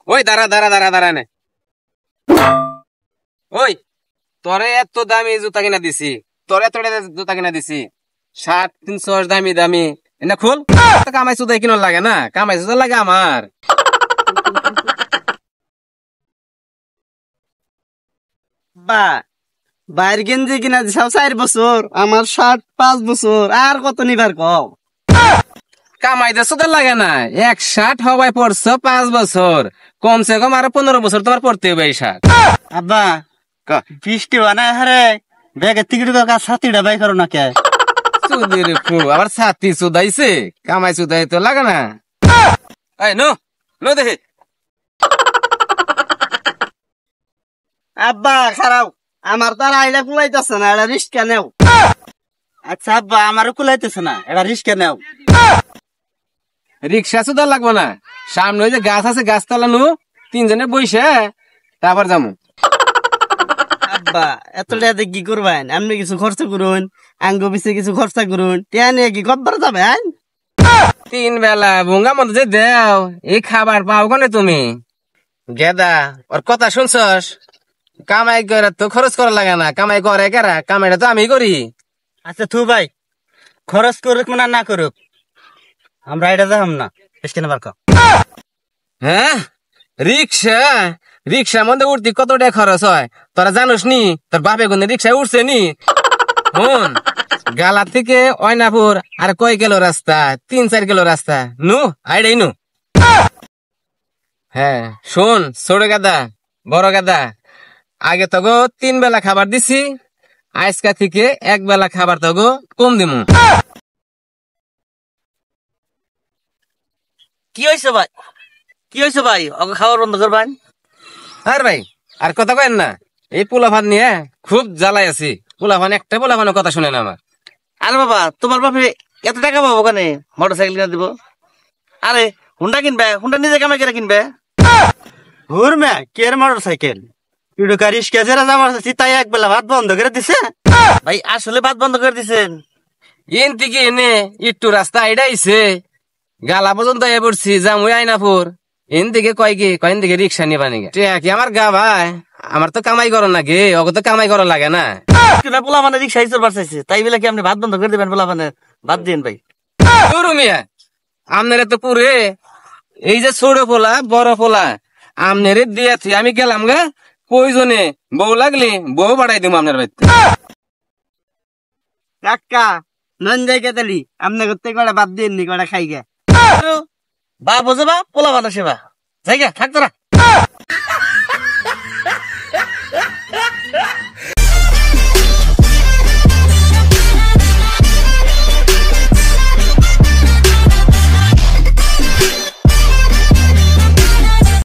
ওই দাঁড়া দাঁড়া দাঁড়া দাঁড়া নে। ওই তোরে এত দামি জুতা কিনা দিছি, তোরে এত জুতা কিনা দিছি, 350 দামি দামি, এনে খুল। কামাই সুদাই কিনো লাগে না, কামাই সুদা লাগে আমার। বা বাইর গেঞ্জি কিনা দিছাও 4 বছর, আমার শার্ট 5 বছর, আর কত নিবার কও? কামাই দে সুদা লাগে না, এক শার্ট হবাই পড়ছো 5 বছর, কমসে কম আরো 15 বছর তোমার পড়তে হবে এই শার্ট। আব্বা বৃষ্টি বানায় হারে ব্যাগের টিকিট ছাতিটা বাই করো না কে? সুদির ফু আবার ছাতি সুদাইছে, কামাই সুদাই তো লাগে না। এই নো নো দেখে। আব্বা খারাপ, আমার তো আর আইডা কুলাইতেছে না, এটা রিস্কা নেও। আচ্ছা আব্বা, আমারও কুলাইতেছে না, এটা রিস্কা নেও। রিক্সা সুদা লাগবো না, সামনে ওই যে গাছ আছে, গাছ তলানো, 3 জনে বইসে তারপর যাবো। আব্বা এত টাকা কি করবেন? আপনি কিছু খরচ করুন, আঙ্গ পিছে কিছু খরচা করুন, টিয়া নিয়ে কি কব্বার যাবেন? 3 বেলা ভুঙ্গা মতো যে দেও, এই খাবার পাও কোনে তুমি? গেদা ওর কথা শুনছস? কামাই করে তো খরচ করা লাগে না, কামাই করে কেরা? কামাইটা তো আমি করি। আচ্ছা থু ভাই, খরচ করুক না না করুক, আমরা এটা যাম না। বেশ কেন বার কও? হ্যাঁ রিক্সা, রিক্সার মধ্যে উঠতে কত টাকা খরচ হয় তোরা জানোস নি? তোর বাপে কোন রিক্সায় উঠছে নি? হন গালা থেকে অয়নাপুর আর কয় কিলো রাস্তা? 3-4 কিলো রাস্তা। নু আইডাই নু। হ্যাঁ শোন ছোট গাদা বড় গাদা, আগে তোগো 3 বেলা খাবার দিছি, আজকা থেকে 1 বেলা খাবার তোগো কম দিমু। কি হয়েছে ভাই? কি হয়েছে ভাই? ওকে খাওয়ার বন্ধ করবেন? আর ভাই আর কথা কেন না, এই পোলাভান নিয়ে খুব জ্বালাই আছি। পোলাভান একটা পোলাভানের কথা শুনে না আমার। আরে বাবা, তোমার বাপে এত টাকা পাবো ওখানে মোটর সাইকেল কিনে দিব? আরে হুন্ডা কিনবে, হুন্ডা নিজে কামাই করে কিনবে। হুর মে কের মোটর সাইকেল কারিস কে যারা যাবার তাই এক বেলা ভাত বন্ধ করে দিছে। ভাই আসলে ভাত বন্ধ করে দিছেন? ইন থেকে এনে একটু রাস্তা আইডাইছে, গালা পর্যন্ত এ পড়ছি যামু আইনাপুর। এন থেকে কয় কি কয়েন থেকে রিক্সা নিবা নাকি? কি আমার গা ভাই, আমার তো কামাই করো নাকি? ওকে তো কামাই করা লাগে না। পোলা মানে রিক্সা চলবার চাইছে, তাই বলে কি আপনি ভাত বন্ধ করে দিবেন? পোলা মানে বাদ দিন ভাই। মিয়া আমনেরে তো পুরে এই যে ছোট পোলা বড় পোলা আমনেরে দিয়েছি, আমি গেলাম গা প্রয়োজনে বউ লাগলি বউ বাড়াই দিব আপনার বাড়িতে। কাকা নন জায়গা তালি আপনি করতে কটা বাদ দিন নি, কটা খাই গে বা বোঝে বা পোলা বানা সেবা জায়গা থাকতো না।